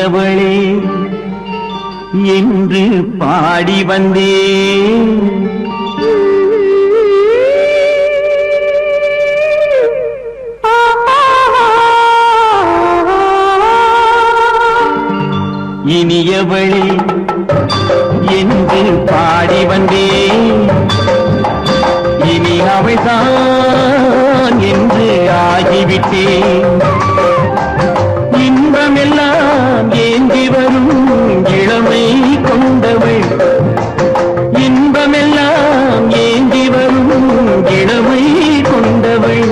இனியவளே என்று பாடி வந்தேன். இனியவளே என்று பாடி வந்தேன். இனி அவள்தான் என்று ஆகிவிட்டேன். இன்பமெல்லாம் ஏந்தி வரும் இளமை கொண்டவள். இன்பமெல்லாம் ஏந்தி வரும் இளமை கொண்டவள்.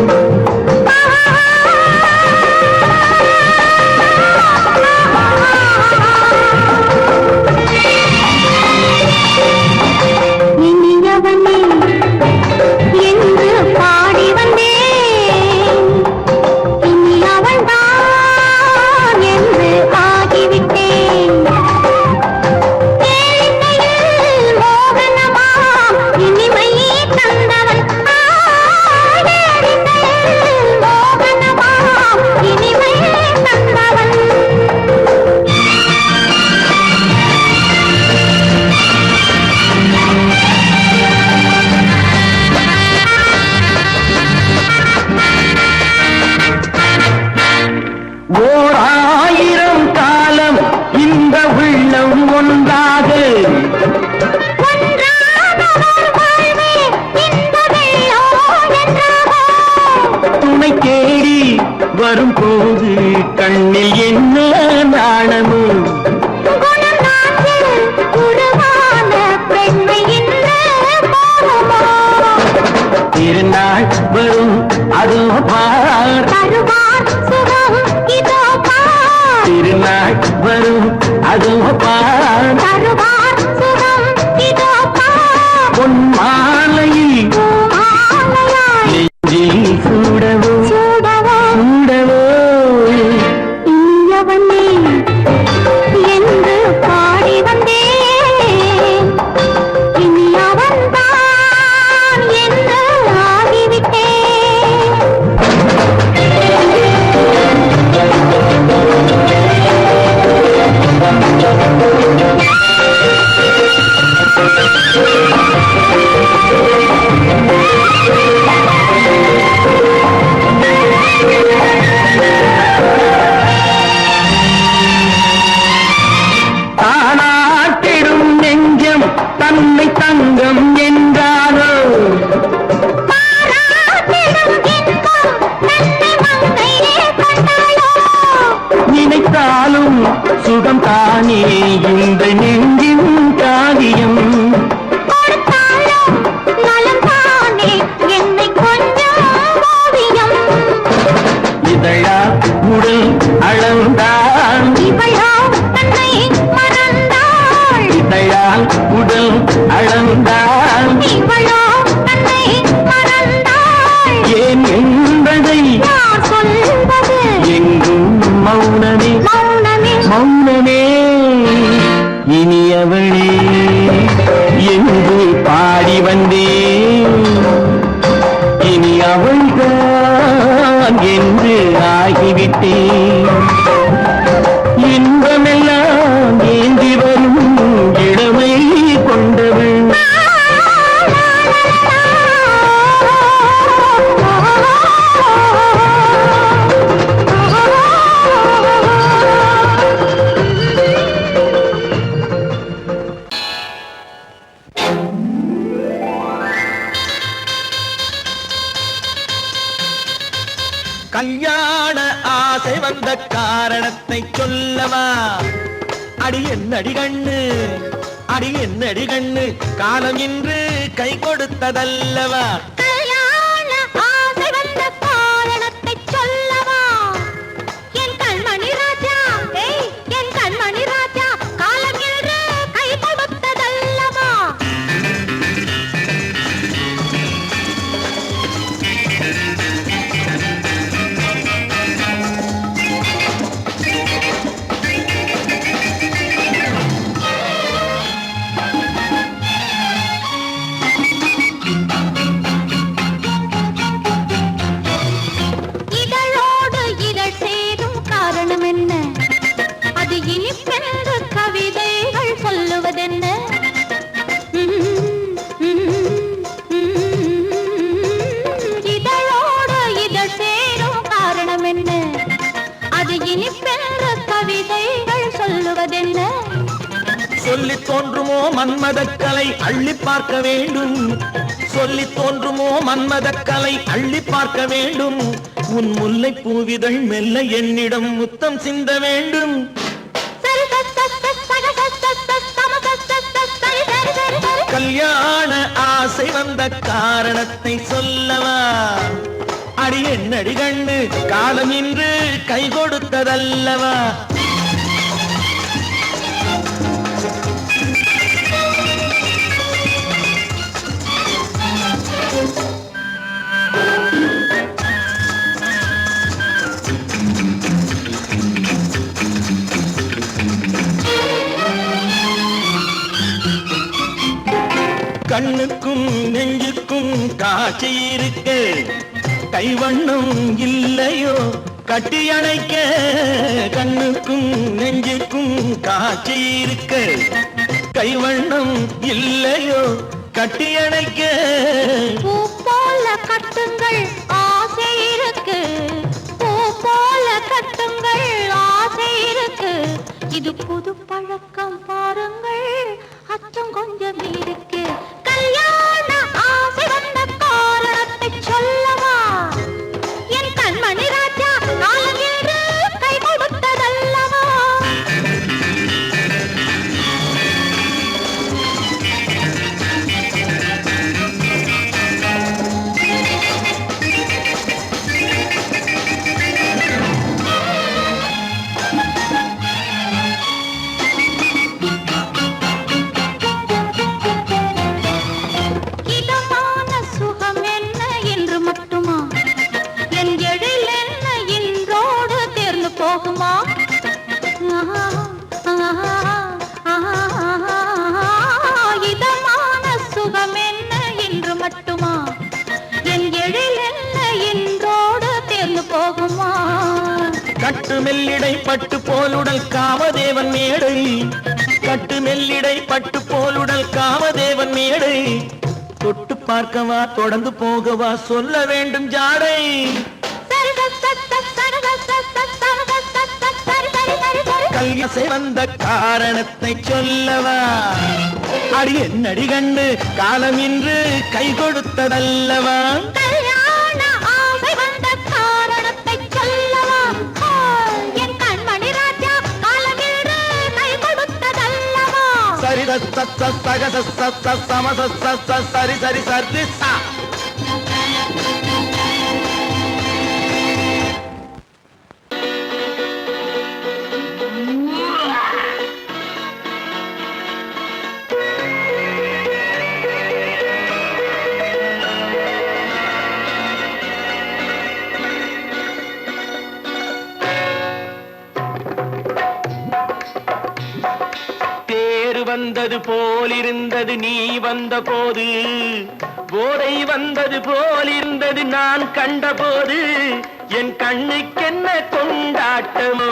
வரும்போது கண்ணில் என்ன நாணமோ திருநாள் வரும் அதோ பார். திருநாள் வரும் அதோ பார். பொன் மாலையில் நெஞ்சில் சூடவோ தங்கம் என்றாரோ நினைத்தாலும் சுகம் தானே இந்த நெஞ்சின் காரியம். இதழா உடல் அளந்தான் இதழால் உடல் அளந்தான் ஏன் என்பதை எங்கும் மௌனமே மௌனமே. இனியவளே என்று பாடி வந்தேன். இனி அவள்தான் என்று ஆகிவிட்டேன். இன்பமெல்லாம் ஏந்தி வரும் இளமை கொண்டவள். கல்யாண ஆசை வந்த காரணத்தை சொல்லவா? அடி என்னடி கண்ணு, அடி என்னடி கண்ணு, காலம் இன்று கை கொடுத்ததல்லவா? கல்யாண ஆசை வந்த காரணத்தை சொல்லவா? என் கண்மணி ராஜா, என் கண்மணி ராஜா, காலம் இன்று கை கொடுத்ததல்லவா? தோன்றுமோ மன்மதக்கலை அள்ளி பார்க்க வேண்டும், சொல்லி தோன்றுமோ மன்மதக்கலை அள்ளி பார்க்க வேண்டும். உன் முல்லை பூவிதழ் மெல்ல என்னிடம் முத்தம் சிந்த வேண்டும். கல்யாண ஆசை வந்த காரணத்தை சொல்லவா? அடி என்னடி கண்ணு காலம் இன்று கை கொடுத்ததல்லவா? கண்ணுக்கும் நெஞ்சுக்கும் காட்சி இருக்கு, கைவண்ணம் இல்லையோ கட்டி அணைக்க. கண்ணுக்கும் நெஞ்சுக்கும் காட்சி இருக்கு, கைவண்ணம் இல்லையோ கட்டி அணைக்க. பூ போல கட்டுங்கள் ஆசை இருக்கு, பூ போல கட்டுங்கள் ஆசை இருக்கு. இது புது பழக்கம் பாருங்கள், அச்சம் கொஞ்சம் இருக்கு. கல்யாண ஆசை வந்த காரணத்தை சொல்லவா? என் கண்மணி ராஜா காலம் என்று கை கொடுத்ததல்லவா? போகுமா? இதமான சுகம் என்ன என்று மட்டுமா? என் எழில் என்ன என்றோடு தேர்ந்து போகுமா? கட்டு மெல்லிடை பட்டு போலுடல் காமதேவன் மேடை, கட்டு மெல்லிடை பட்டு போலுடல் காமதேவன் மேடை. தொட்டு பார்க்கவா தொடர்ந்து போகவா சொல்ல வேண்டும் ஜாடை. கல்யாண வந்த காரணத்தை சொல்லவா? அடி என்னடி கண்டு காலம் இன்று கை கொடுத்ததல்லவா? கல்யாண ஆசை வந்த காரணத்தை சொல்லவா? என் கண்மணி ராஜா காலம் இன்று கை கொடுத்ததல்லவா? சரி சம சரி சரி சரி சா. வந்தது போலிருந்தது நீ வந்த போது, போதை வந்தது போலிருந்தது நான் கண்டபோது. என் கண்ணுக்கென்ன கொண்டாட்டமோ,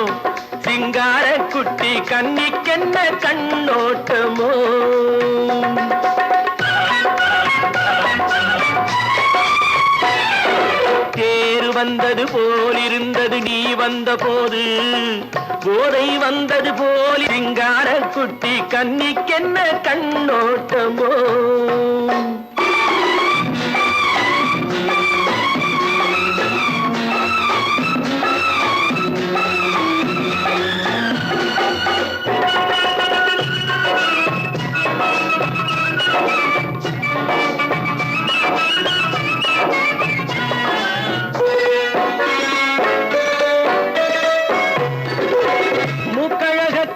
சிங்கார குட்டி கண்ணிக்கென்ன கண்ணோட்டமோ. தேர் வந்தது போலிருந்தது நீ வந்த போது, போதை வந்தது போல் சிங்கார குட்டி கண்ணிக்கென்ன கண்ணோட்டமோ.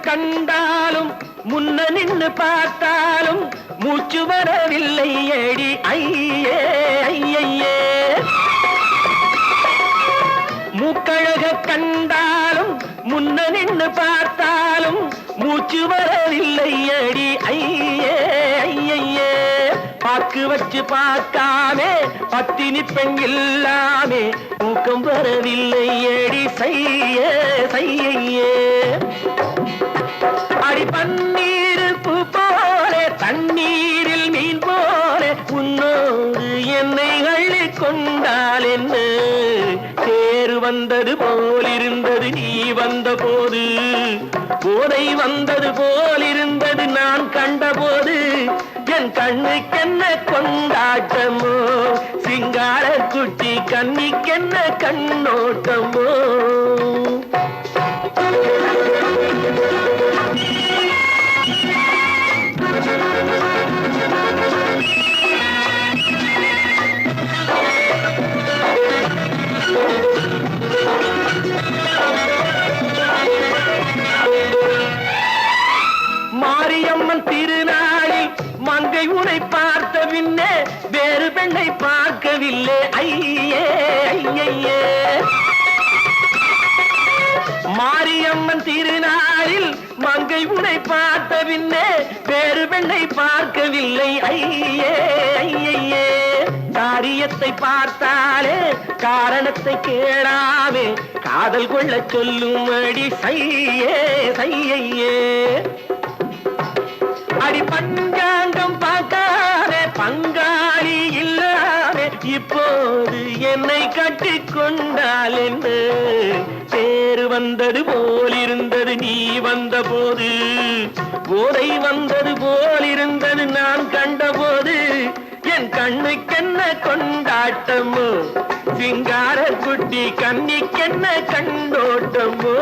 கண்டாலும் முன்ன நின்னு பார்த்தாலும் மூச்சு வரவில்லை ஏடி ஐயே ஐயே. மூக்கழக கண்டாலும் முன்ன நின்னு பார்த்தாலும் மூச்சு வரவில்லை ஏடி ஐயே ஐயே. பாக்கு வச்சு பார்க்காமே பத்தினி பெண் இல்லாமே தூக்கம் வரவில்லை ஏடி செய்ய செய்யே. அடி பன்னீர் பூ போல தண்ணீரில் மீன் போல உன்னோடு என்னை அள்ளி கொண்டால் என்ன. தேர் வந்தது போலிருந்தது நீ வந்த போது, போதை வந்தது போலிருந்தது நான் கண்டபோது என் கண்ணுக்கென்ன கொண்டாட்டமோ, சிங்கார குட்டி கண்ணிக்கென்ன கண்ணோட்டமோ. மாரியம்மன் திருநாளில் மங்கை உனை பார்த்த பின்னே வேறு பெண்ணை பார்க்கவில்லை. ஐயே ஐயே, மாரியம்மன் திருநாளில் மங்கை உனை பார்த்த பின்னே வேறு பெண்ணை பார்க்கவில்லை. ஐயே ஐயே, காரியத்தை பார்த்தாலே காரணத்தை கேளாமே காதல் கொள்ள சொல்லும்படி சையே சையே. அடி பஞ்சாங்கம் பார்க்காதே பங்காளி இல்லாமே இப்போது என்னை கட்டி கொண்டால் என்ன. பேரு வந்தது போலிருந்தது நீ வந்த போது, போதை வந்தது போலிருந்தது நான் கண்டபோது. என் கண்ணுக்கென்ன கொண்டாட்டமோ, சிங்கார குட்டி கண்ணிக்கென்ன கண்டோட்டமோ.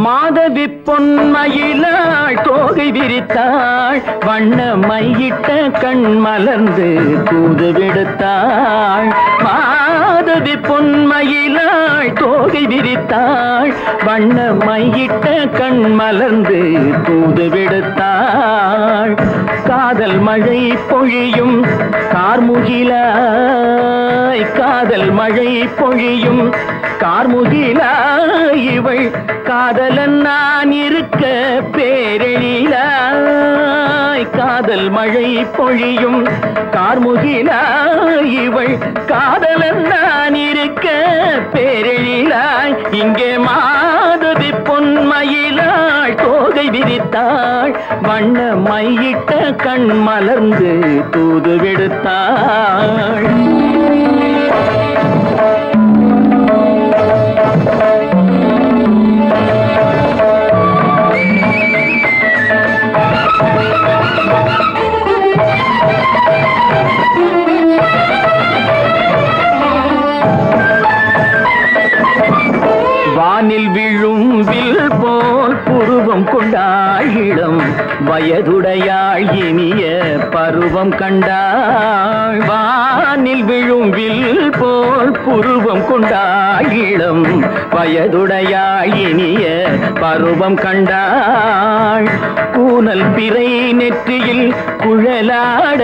மாதவி பொன்மயிலாள் தோகை விரித்தாள் வண்ண மையிட்ட கண் மலர்ந்து தூது விடுத்தாள் மாதவி பொன்மயிலாள் தோகை விரித்தாள் வண்ண மையிட்ட கண் மலர்ந்து தூது விடுத்தாள் காதல் மழை பொழியும் கார்முகிலாய் காதல் மழை பொழியும் கார்முகிலாய் இவள் காதலன் நான் இருக்க பேரெழிலாய் காதல் மழை பொழியும் கார்முகிலாய் இவள் காதலன் நான் இருக்க பேரெழிலாய் இங்கே மாதவி பொன்மயிலாள் தோகை விரித்தாள் வண்ண மையிட்ட கண் மலர்ந்து தூது விடுத்தாள் வானில் விழும் வில் போல் புருவம் கொண்டாயிடம் வயதுடையாள் இனிய பருவம் கண்டாள் வானில் விழும் வில் போல் புருவம் கொண்டாயிடம் வயதுடையாள் இனிய பருவம் கண்டாள் கூனல் பிறை நெற்றியில் குழலாட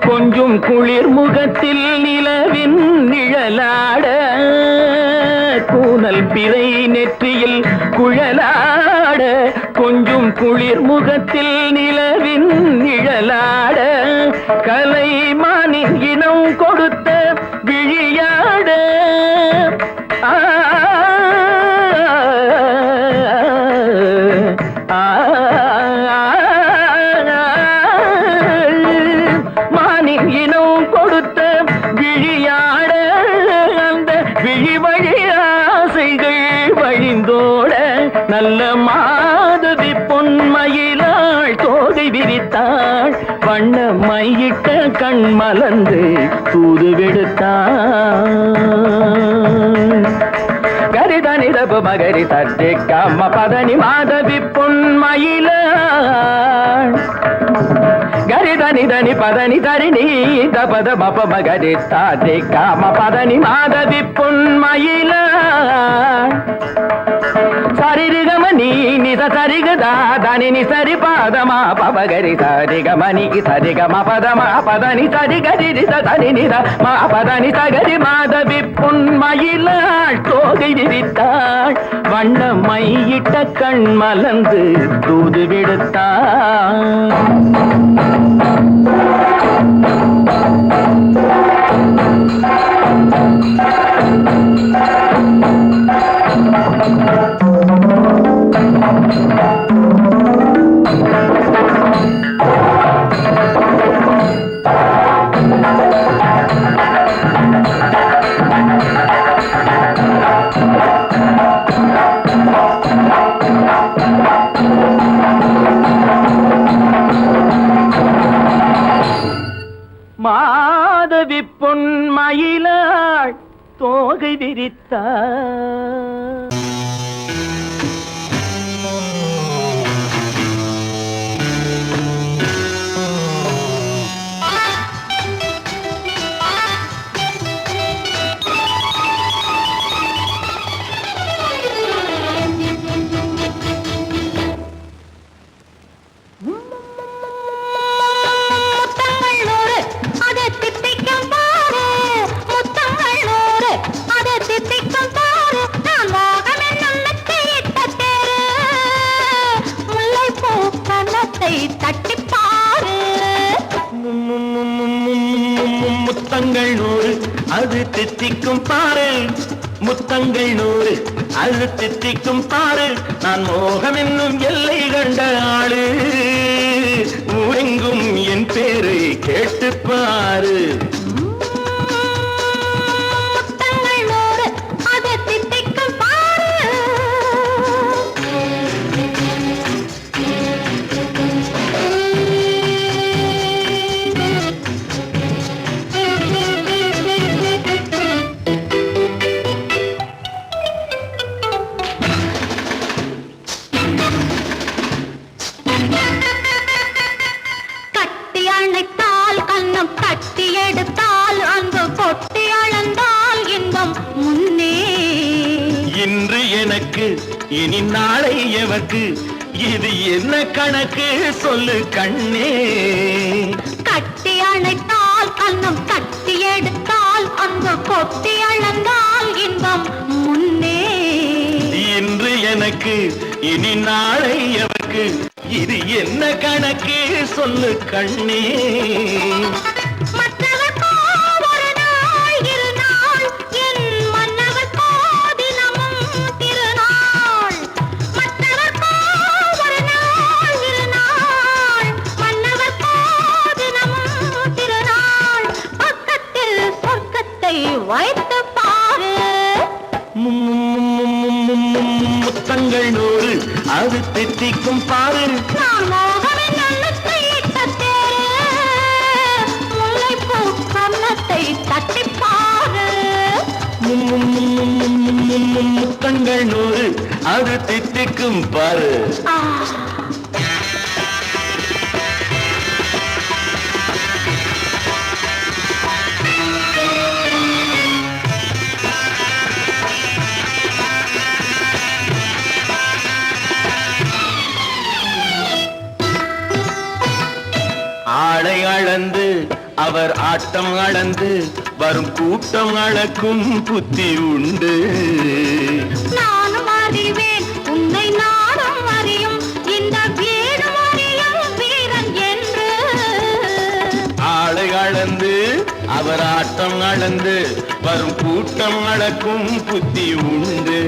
கொஞ்சம் குளிர் முகத்தில் நிலவின் நிழலாட கூனல் பிறை நெற்றியில் குழலாட கொஞ்சம் குளிர் முகத்தில் நிலவின் நிழலாட கலைமானின் இனம் கொடுத்த விழியாட மானின் இனம் கொடுத்த விழியாட அந்த விழி வழி ஆசைகள் வழிந்தோட நல்ல மாதவி பொன்மயிலாள் தோகை விரித்தாள் வண்ண மையிட்ட கண் மலர்ந்து தூது விடுத்தாள் கரிதனி ரபு மகரி சர்ஜி கம்ம பதனி மாதவி பொன்மயிலாள் கரிதனி தனி பதனி தரிணி தபத மப மகரி சாதி காம பதனி மாதவி பொன்மயிலாள் சரிகம நீ நித சரிகதா தனி நி சரி பாதமா பபகரி சரிகமணிக்கு சரிகம பதமா பதனி சரிகரி தனி நித மா பதனி சகரி மாதவி பொன்மயிலாள் தோகை விரித்தாள் வண்ண மையிட்ட கண் மலர்ந்து தூது விடுத்தாள் மாதவி பொன்மயிலாள் தோகை விரித்தாள் முத்தங்கள் 100 அது தித்திக்கும் பாரு, முத்தங்கள் 100 அது தித்திக்கும் பாரு. நான் மோகம் என்னும் எல்லை கண்ட ஆளு, ஊரெங்கும் என் பேரை கேட்டுப்பாரு. இன்று எனக்கு இனி நாளை எவர்க்கு, இது என்ன கணக்கு சொல்லு கண்ணே. கட்டி அணைத்தால் கண்ணம் கட்டி எடுத்தால் அங்கு கொட்டி அளந்தால் இன்பம் முன்னே. இன்று எனக்கு இனி நாளை எவர்க்கு, இது என்ன கணக்கு சொல்லு கண்ணே. வைத்து பாரு. முத்தங்கள் 100 அது தித்திக்கும் பாரு. நான் மோகமே நல்லத்தை இட்ட தேரு, முல்லைப்பூ கன்னத்தை தட்டி பாரு. முத்தங்கள் 100 அது தித்திக்கும் பாரு. ஆளை அளந்து அவர் ஆட்டம் அளந்து வரும் கூட்டம் அளக்கும் புத்தி உண்டு. நானும் அறிவேன் உன்னை நானும் அறியும் இந்த வீடு அறியும் வீரன் என்று. ஆளை அளந்து அவர் ஆட்டம் அளந்து வரும் கூட்டம் அளக்கும் புத்தி உண்டு.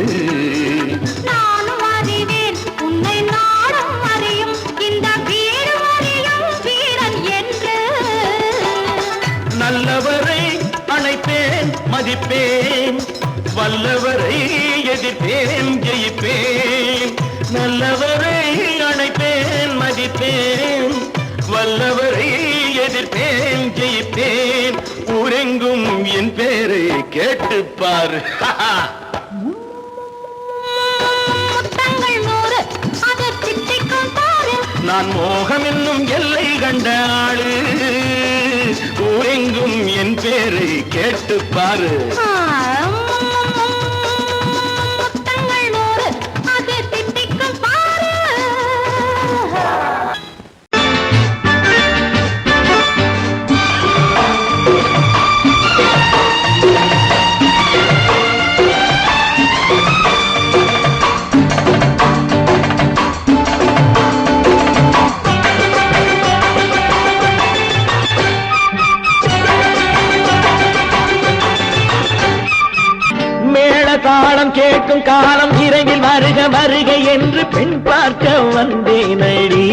நானும் அறிவேன் உன்னை நானும் அறியும் இந்த வீடு அறியும் வீரன் என்று. நல்லவரை அணைப்பேன் மதிப்பேன், வல்லவரை எதிர்ப்பேன் ஜெயிப்பேன். நல்லவரை அணைப்பேன் மதிப்பேன், வல்லவரை எதிர்ப்பேன் ஜெயிப்பேன். ஊரெங்கும் என் பேரை கேட்டுப்பார். முத்தங்கள் 100 அது தித்திக்கும் பாரு. நான் மோகம் என்னும் எல்லை கண்ட ஆளு, ஊரெங்கும் என் பேரை கேட்டுப்பாரு. முத்தங்கள் 100 அது தித்திக்கும் பாரு. தாளம் கேட்கும் காலம் இரவில் வருக வருக என்று பெண் பார்க்க வந்தேனடி.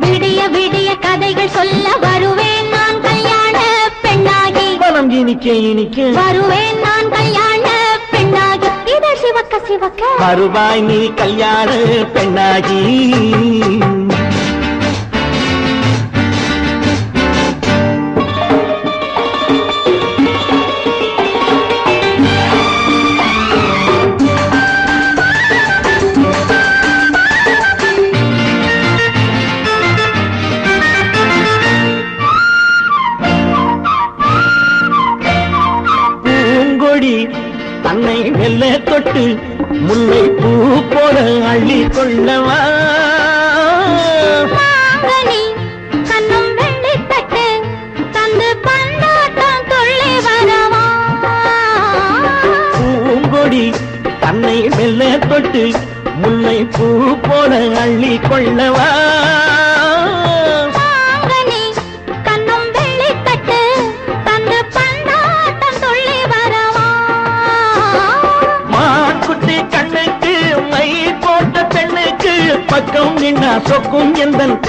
விடிய விடிய கதைகள் சொல்ல வருவேன் நான் கல்யாண பெண்ணாகி. மனம் இனிக்க இனிக்க வருவேன் நான் கல்யாண பெண்ணாகி. இதை சிவக்க சிவக்க வருவாய் நீ கல்யாண பெண்ணாகி. தன்னை மெல்ல தொட்டு முல்லை பூ போல அள்ளி கொள்ளவா. கண்ணும் வெள்ளி தட்டு தந்து பந்தாட்டம் துள்ளி வரவா. பூங்கொடி தன்னை மெல்ல தொட்டு முல்லை பூ போல அள்ளி கொள்ளவா. கண்ணும் வெள்ளி தட்டு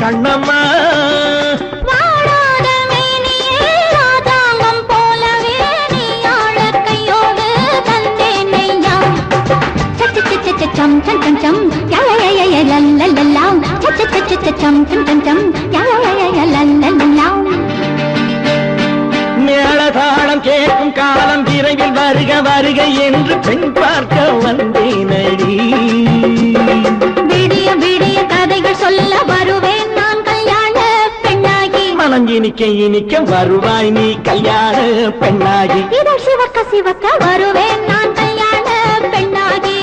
கண்ணம்மா வாழாத மேனியே ராஜாங்கம் போலவே நீ ஆழ கையோடு தந்தேனையா சம் சம் சம் சம் யா யா யா யா லல்லல்லா சம் சம் சம் யா யா யா லல்லல்லா மேளதாளம் கேட்கும் காலம் விரைவில் வருக வருக என்று பெண் பார்க்க வந்தேனடி விடிய விடிய கதைகள் சொல்ல வருவேன் நான் கல்யாண பெண்ணாகி மனம் இனிக்க இனிக்க வருவாய் நீ கல்யாண பெண்ணாகி இதழ் சிவக்க சிவக்க வருவேன் நான் கல்யாண பெண்ணாகி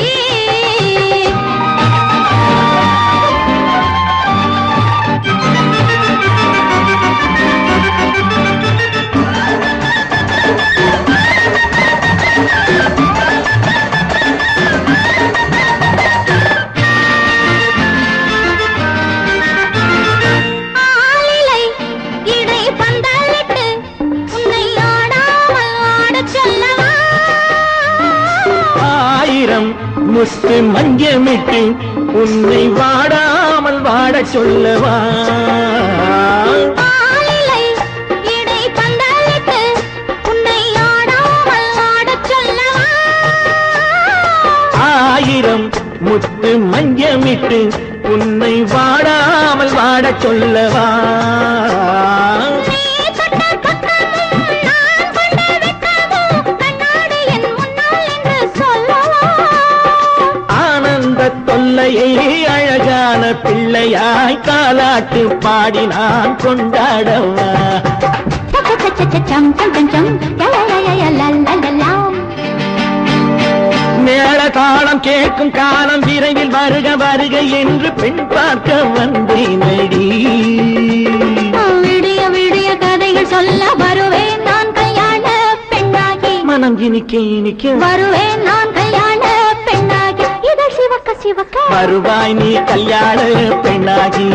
ஆலிலை இடை பந்தலிட்டு உன்னை ஆடாமல் ஆடச் சொல்லவா ஆயிரம் முத்து மஞ்சமிட்டு உன்னை வாடாமல் வாடச் சொல்லவா ஆலிலை இடை பந்தலிட்டு உன்னை ஆடாமல் ஆடச் சொல்லவா ஆயிரம் முத்து மஞ்சமிட்டு உன்னை வாடாமல் வாடச் சொல்லவா நீ தொட்ட பக்கமும் நான் கொண்ட வெட்கமும் கண்ணாடி என் முன்னால் என்று சொல்லவா ஆனந்த தொல்லையை அழகான பிள்ளையாய் தாலாட்டு பாடி நான் கொண்டாடவா சம் சம் சம் சம் யா யா யா யா லல்லல்லா மேள தாளம் கேட்கும் காலம் விரைவில் வருக வருக என்று பெண் பார்க்க வந்தேனடி விடிய விடிய கதைகள் சொல்ல வருவேன் நான் கல்யாண பெண்ணாகி மனம் இனிக்க இனிக்க வருவேன் நான் கல்யாண பெண்ணாகி இதழ் சிவக்க சிவக்க வருவாய் நீ கல்யாண பெண்ணாகி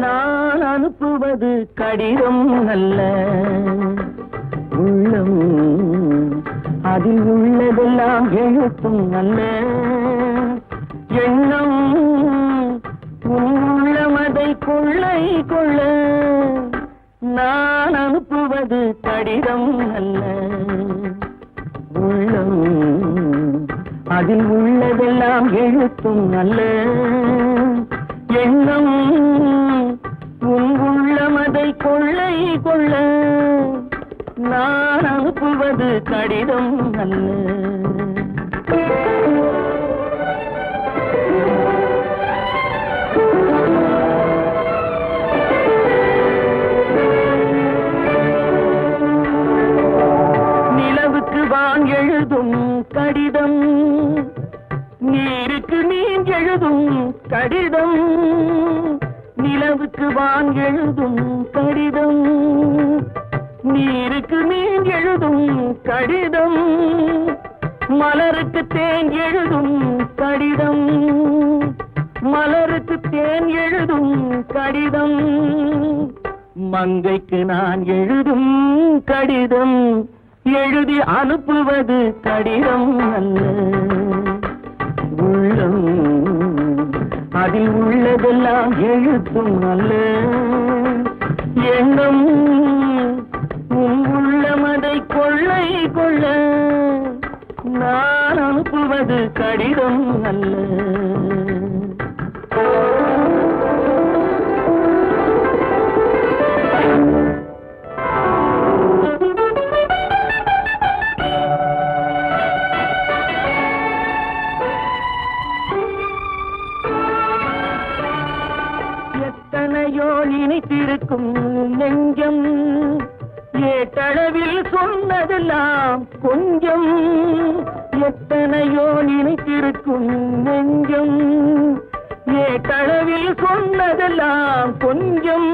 நான் அனுப்புவது கடிதம் அல்ல உள்ளம் அதில் உள்ளதெல்லாம் எழுத்தும் அல்ல எண்ணம் உன் உள்ளமதை கொள்ளை கொள்ள நான் அனுப்புவது கடிதம் அல்ல உள்ளம் அதில் உள்ளதெல்லாம் எழுத்தும் அல்ல எண்ணம் உன் உள்ளமதை கொள்ளை கொள்ள நான் அனுப்புவது கடிதம் அல்ல நிலவுக்கு வான் எழுதும் கடிதம் நீருக்கு மீன் எழுதும் கடிதம் நிலவுக்கு வான் எழுதும் கடிதம் நீருக்கு மீன் எழுதும் கடிதம் மலருக்கு தேன் எழுதும் கடிதம் மலருக்கு தேன் எழுதும் கடிதம் மங்கைக்கு நான் எழுதும் கடிதம் எழுதி அனுப்புவது கடிதம் அல்ல உள்ளம் அதில் உள்ளதெல்லாம் எழுத்தும் அல்ல எண்ணம் உன் உள்ளமதை கொள்ளை கொள்ள நான் அனுப்புவது கடிதம் அல்ல எத்தனையோ நினைத்திருக்கும் நெஞ்சம் ஏட்டளவில் சொன்னதெல்லாம் கொஞ்சம் எத்தனையோ நினைத்திருக்கும் நெஞ்சம் ஏட்டளவில் சொன்னதெல்லாம் கொஞ்சம்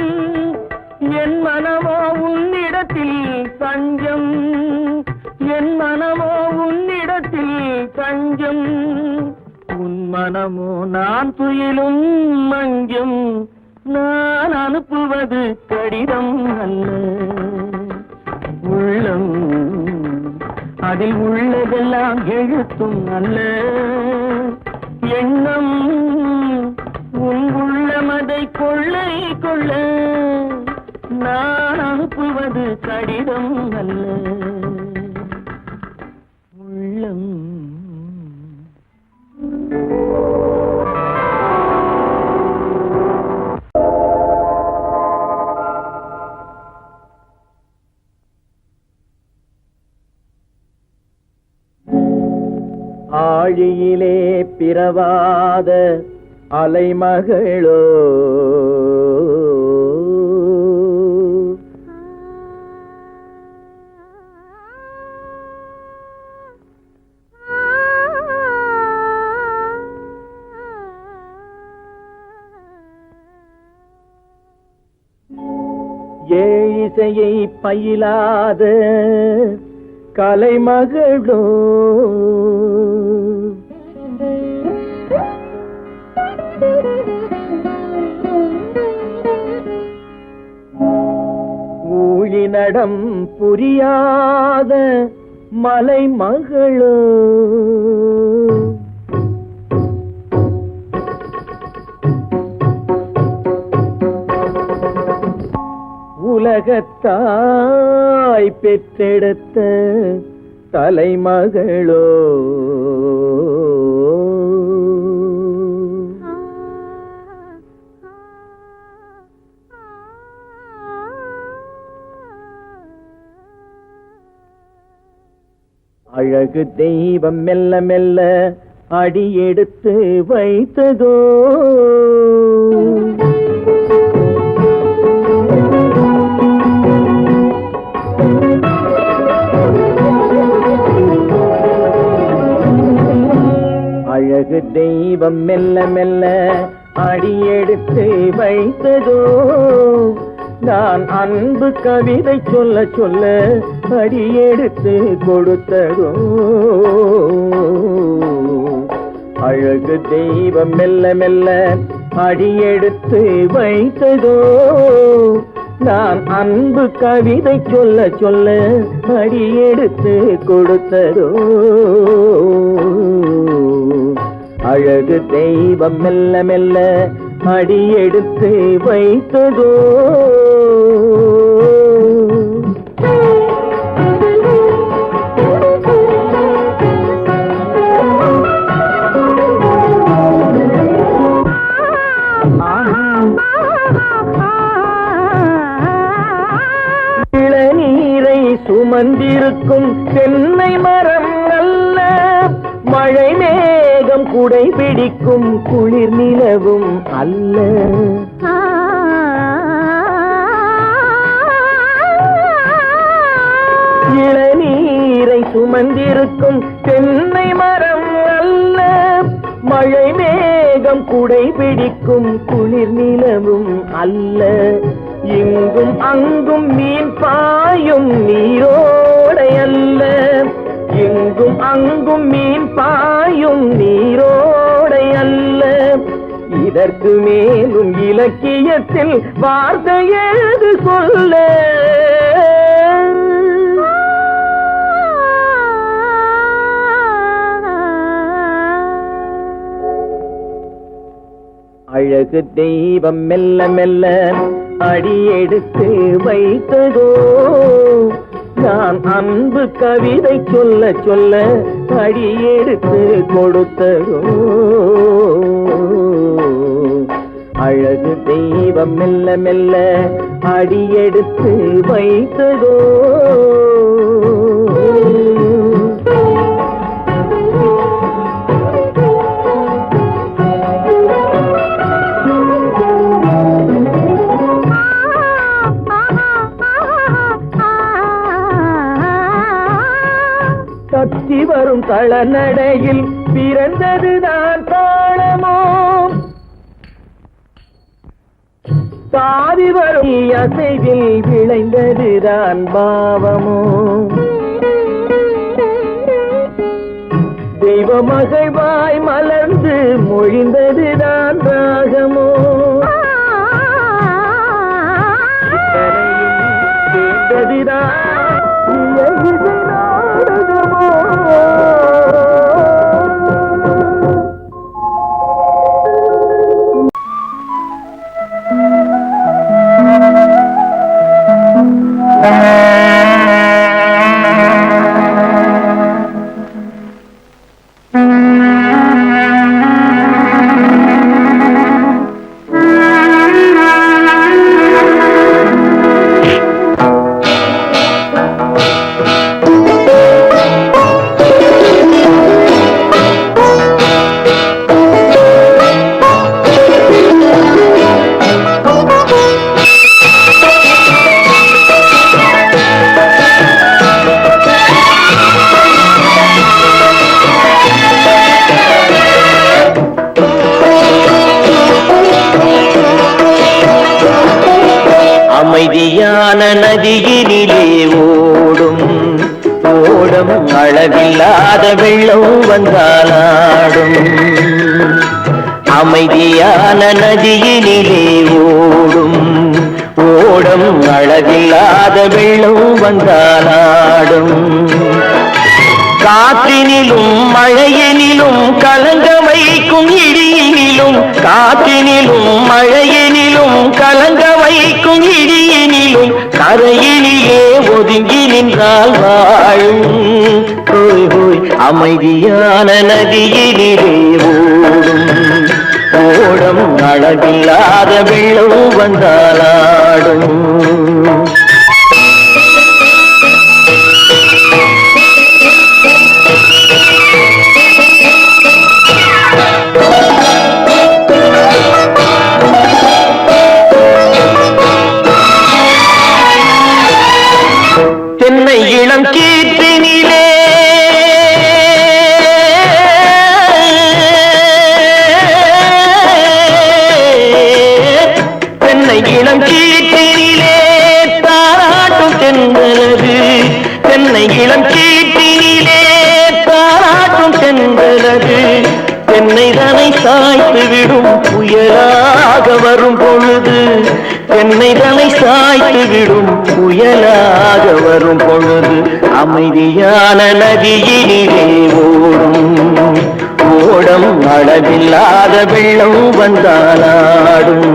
என் மனமோ உன்னிடத்தில் தஞ்சம் என் மனமோ உன்னிடத்தில் தஞ்சம் என்னமோ நான் துயிலும் மஞ்சம், நான் அனுப்புவது கடிதம் அல்ல. உள்ளம் அதில் உள்ளதெல்லாம் எழுத்தும் அல்ல. எண்ணம் உன் உள்ளமதை கொள்ளை கொள்ள, நான் அனுப்புவது கடிதம் அல்ல. உள்ளம் ஆழியிலே பிறவாத அலைமகளோ, ஏழிசையை பயிலாத கலைமகளோ, ஊழிநடம் புரியாத மலைமகளோ, உலகத்தாய் பெற்றெடுத்த தலைமகளோ, அழகு தெய்வம் மெல்ல மெல்ல அடியெடுத்து வைத்ததோ, அழகு தெய்வம் மெல்ல மெல்ல அடியெடுத்து வைத்ததோ, நான் அன்பு கவிதை சொல்ல சொல்ல அடியெடுத்து கொடுத்ததோ. அழகு தெய்வம் மெல்ல மெல்ல அடியெடுத்து வைத்ததோ, நான் அன்பு கவிதை சொல்ல சொல்ல அடியெடுத்து கொடுத்ததோ. அழகு தெய்வம் மெல்ல மெல்ல அடியெடுத்து வைத்ததோ. இளநீரை சுமந்திருக்கும் தென்னை மரம் அல்ல, மழை மேகம் குடை பிடிக்கும் குளிர் நிலவும் அல்ல. இளநீரை சுமந்திருக்கும் தென்னை மரம் அல்ல, மழை மேகம் குடை பிடிக்கும் குளிர் நிலவும் அல்ல. இங்கும் அங்கும் மீன் பாயும் நீரோடை அல்ல, இங்கும் அங்கும் மீன் பாயும் நீரோடை அல்ல. இதற்கு மேலும் இலக்கியத்தில் வார்த்தை ஏது சொல்ல? அழகு தெய்வம் மெல்ல மெல்ல அடியெடுத்து வைத்ததோ, நான் அன்பு கவிதை சொல்ல சொல்ல அடியெடுத்து கொடுத்ததோ. அழகு தெய்வம் மெல்ல மெல்ல அடியெடுத்து வைத்ததோ. தத்தி வரும் தளநடையில் பிறந்ததுதான் தாளமோ, தாவி வரும் அசைவில் விளைந்ததுதான் பாவமோ. தெய்வ மகிழ்வாய் மலர்ந்து என்று மொழிந்ததுதான் ராகமோ கேட்டதுதான் நாடகமோ அமைதியான நதியினிலே ஓடும் ஓடம் அளவில்லாத வெள்ளம் வந்தாலாடும் அமைதியான நதியினிலே ஓடும் ஓடம் அளவில்லாத வெள்ளம் வந்தாலாடும் காற்றினிலும் மழையினிலும் கலங்க வைக்கும் இடியினிலும் காற்றினிலும் மழையினிலும் கலங்க வைக்கும் இடியினிலும் கரையினிலே ஒதுங்கி நின்றால் வாழும் ஹோய் ஹோய் அமைதியான நதியினிலே ஓடும் ஓடம் அளவில்லாத வெள்ளம் வந்தாலாடும் தென்னை இளம் கீற்றினிலே தென்னை இளம் கீற்றினிலே தாராட்டும் தென்றலது தென்னை இளம் கீற்றினிலே தாராட்டும் தென்றலது தென்னைதனை சாய்த்து விடும் புயலாக வரும் பொழுது தென்னைதனை சாய்த்து விடும் புயலாக வரும் பொழுது அமைதியான நதியினிலே ஓடும் ஓடம் அளவில்லாத வெள்ளம் வந்தாலாடும்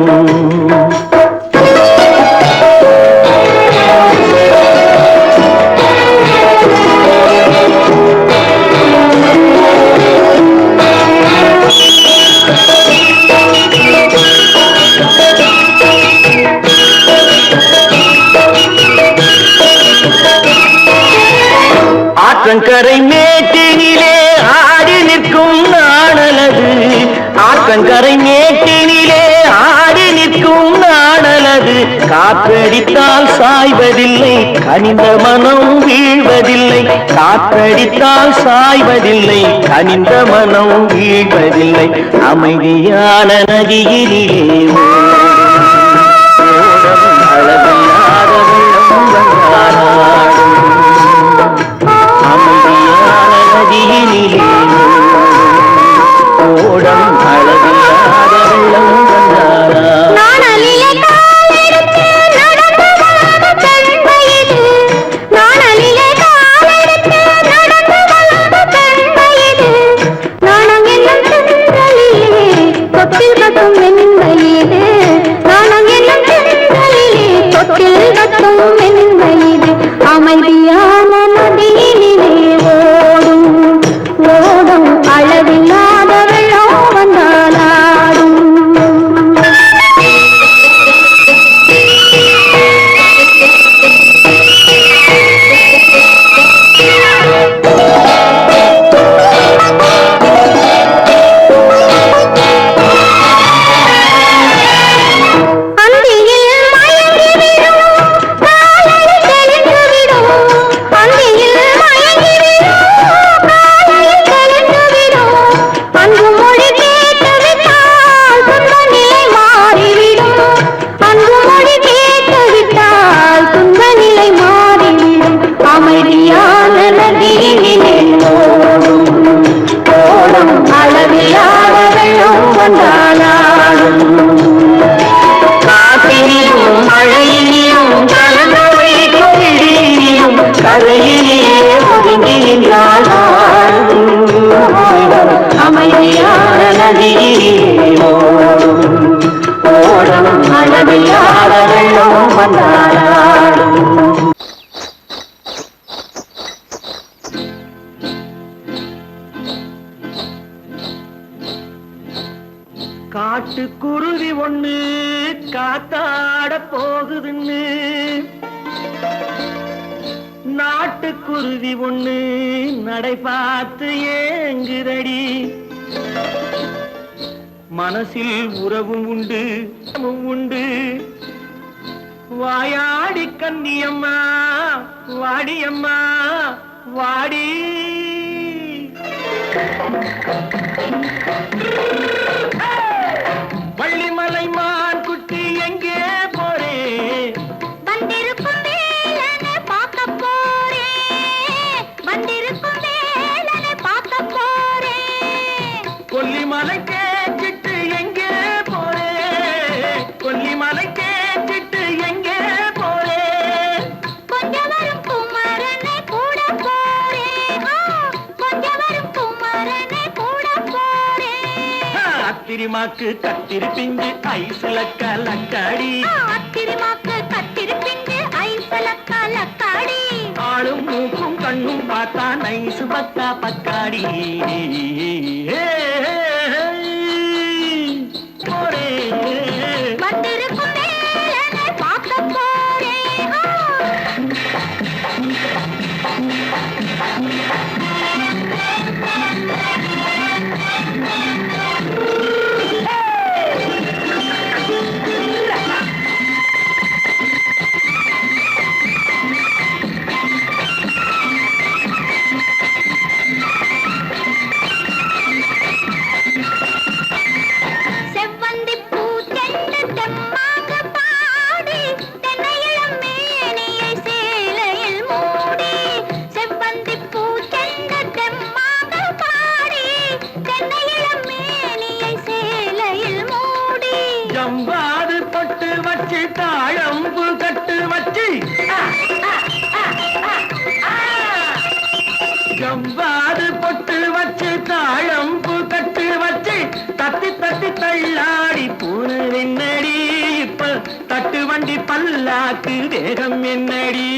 ஆற்றங்கரை மேட்டினிலே ஆடி நிற்கும் நாணலது ஆற்றங்கரை மேட்டினிலே ஆடி நிற்கும் நாணலது காற்றடித்தால் சாய்வதில்லை கனிந்த மனம் வீழ்வதில்லை காற்றடித்தால் சாய்வதில்லை கனிந்த மனம் வீழ்வதில்லை அமைதியான நதியினிலே அளவில்லாத வெள்ளம் வந்தாலாடும் அமைதியான நதியினிலே ஓடம் அளவில்லாத வெள்ளம் வந்தாலாடும் நாணம் என்னும் சென்றலிலே தொட்டில் கட்டும் வெண்மையிலே வந்தாலும் காற்றிலும் மழையிலும் கலந்து வைக்கும் இடியிலும் கரையிலே ஒதுங்கி நின்றாலும் அமைதியான நதியிலே ஓடும் அளவில்லாத வெள்ளம் வந்தாலும் காட்டுக்குருவி ஒண்ணு காத்தாட போகுதுன்னு நாட்டுக்குருவி ஒண்ணு நடை பார்த்து ஏங்குதடி மனசில் உறவும் உண்டு உண்டு வாயாடி கன்னியம்மா வாடியம்மா வாடி வள்ளிமலை மான் குட்டி எங்கே போறே வந்திருக்கும் வேலனை பார்க்க போறேன் வந்திருக்கும் வேலனை பார்க்க போறேன் கொல்லிமலை கேட்டுட்டு எங்கே போறே கொல்லிமலை கேட்டுட்டு எங்கே போறே கொஞ்சம் வரும் குமரனை கூட போறேன் கொஞ்சம் வரும் குமரனை கூட போறேன் அத்திரிமாக்கு கத்திருப்பிஞ்சு ஐசுல கலக்காடி அத்திரிமாக்கு கத்திருப்பிஞ்சு ஐசுல கலக்காடி ஆளும் மூக்கும் கண்ணும் பார்த்தா நைசு பக்கா பக்காடி போரே வந்திருக்கும் வேலனை பார்க்க போறேன் செவ்வந்தி பூ தென்று தெம்மாக பாடி தென்னையிளம் மேனியை சேலையில் மூடி செவ்வந்தி பூ தென்று தெம்மாக பாடி தென்னையிளம் மேனியை சேலையில் மூடி ஜம்பாது பொட்டு வச்சு தாழம்பு கட்டு வச்சு ஜம்பாது பொட்டு வச்சு தாழம்பு கட்டு வச்சு தட்டி தட்டி தள்ளாடி பூனு என்னடி இப்ப தட்டு வண்டி பல்லாக்கு வேகம் என்னடி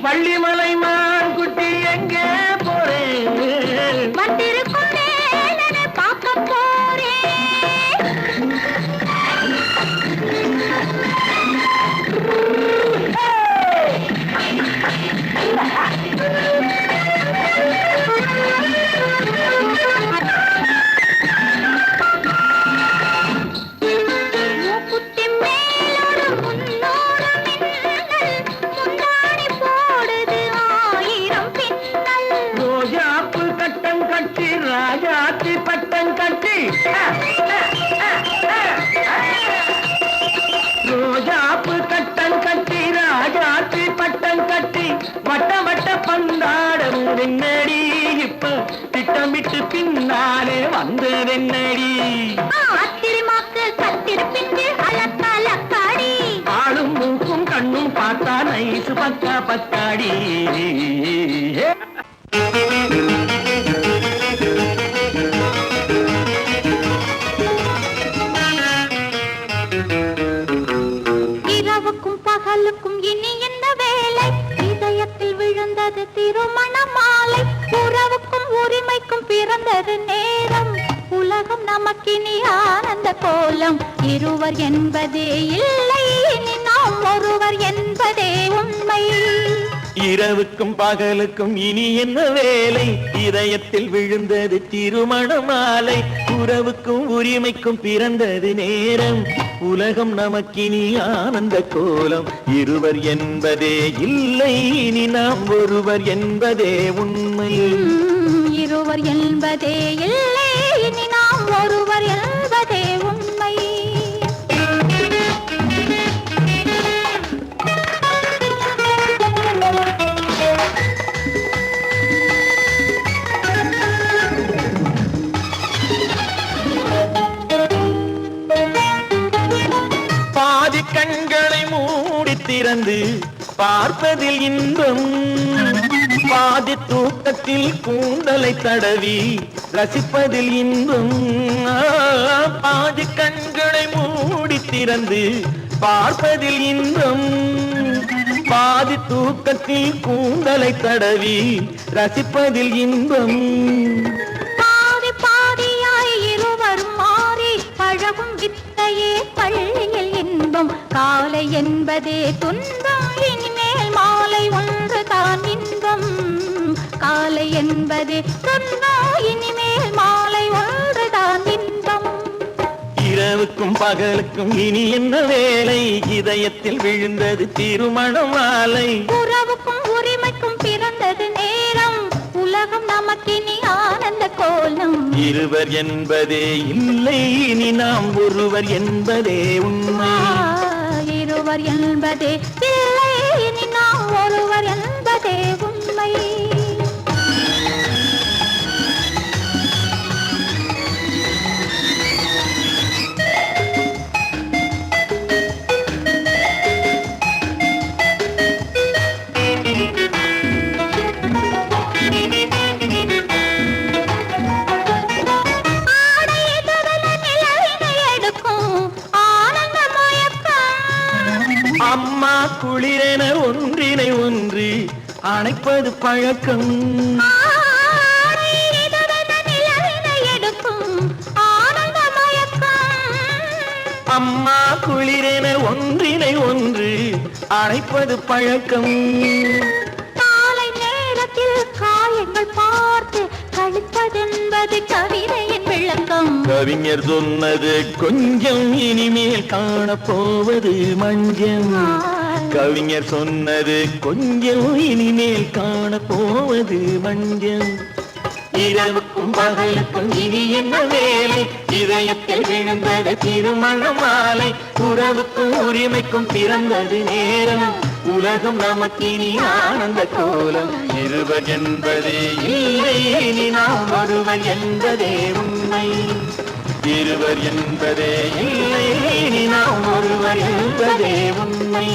வள்ளிமலை மான் குட்டி எங்கே போறேன் வந்திருக்கும் வேலனை பார்க்க போறேன் மூக்குத்தி மேலோடு முன்னோடு மின்னல் முந்தாடி போடுது ஆயிரம் பின்னல் ரோஜாப்பு கட்டம் கட்டி ராஜாத்தி பட்டம் கட்டி ரோஜாப்பு கட்டம் கட்டி ராஜாத்தி பட்டம் கட்டி வட்ட வட்ட பந்தாடம் வெண்ணடி இப்ப திட்டமிட்டு பின்னாலே வந்து வெண்ணடி அத்திரிமாக்கு கத்திருப்பிஞ்சு அலக்காடி ஆளும் மூக்கும் கண்ணும் பார்த்தா நைசு பக்கா பக்காடி இரவுக்கும் பகலுக்கும் இனி என்ன வேலை இதயத்தில் விழுந்தது திருமண மாலை உறவுக்கும் உரிமைக்கும் பிறந்தது நேரம் உலகம் நமக்கினி ஆனந்த கோலம் இருவர் என்பதே இல்லை இனி நாம் ஒருவர் என்பதே உண்மை இரவுக்கும் பகலுக்கும் இனி என்ன வேலை இதயத்தில் விழுந்தது திருமண மாலை உறவுக்கும் உரிமைக்கும் பிறந்தது நேரம் உலகம் நமக்கினி ஆனந்த கோலம் இருவர் என்பதே இல்லை இனி நாம் ஒருவர் என்பதே உண்மை இருவர் என்பதே இல்லை இனி நாம் ஒருவர் என்பதே உண்மை திறந்து பார்ப்பதில் இன்பம் பாதி தூக்கத்தில் கூந்தலை தடவி ரசிப்பதில் இன்பம் பாதி கண்களை மூடி திறந்து பார்ப்பதில் இன்பம் பாதி தூக்கத்தில் கூந்தலை தடவி ரசிப்பதில் இன்பம் பாதி பாதியாய் இருவரும் மாறி பழகும் வித்தையே பள்ளியில் இன்பம் காலை என்பதே துன்பம் இனிமேல் மாலை ஒன்று தான் இன்பம் காலை என்பதே துன்பம் இனிமேல் மாலை ஒன்று தான் இன்பம் இரவுக்கும் பகலுக்கும் இனி என்ன வேலை இதயத்தில் விழுந்தது திருமண மாலை உறவுக்கும் உரிமைக்கும் பிறந்தது நேரம் உலகம் நமக்கினி ஆனந்த கோலம் இருவர் என்பதே இல்லை இனி நாம் ஒருவர் என்பதே உண்மை இருவர் என்பதே இல்லை இனி நாம் ஒருவர் என்பதே உண்மை அம்மா குளிரென ஒன்றினை ஒன்று அணைப்பது பழக்கம் அம்மா குளிரென ஒன்றினை ஒன்று அணைப்பது பழக்கம் காலை நேரத்தில் காயங்கள் பார்த்து கழிப்பதென்பது கவிதையின் விளக்கம் கவிஞர் சொன்னது கொஞ்சம் இனிமேல் காணப்போவது மஞ்சம் கவிஞர் சொன்னது கொஞ்சம் இனிமேல் காணப்போவது மஞ்சம் இரவுக்கும் பகலுக்கும் இனி என்ன வேலை இதயத்தில் விழுந்தது திருமண மாலை உறவுக்கும் உரிமைக்கும் பிறந்தது நேரம் உலகம் நமக்கினி ஆனந்த கோலம் இருவர் என்பதே இல்லை இனி நாம் ஒருவர் என்பதே உண்மை இருவர் என்பதே இல்லை இனி நாம் ஒருவர் என்பதே உண்மை.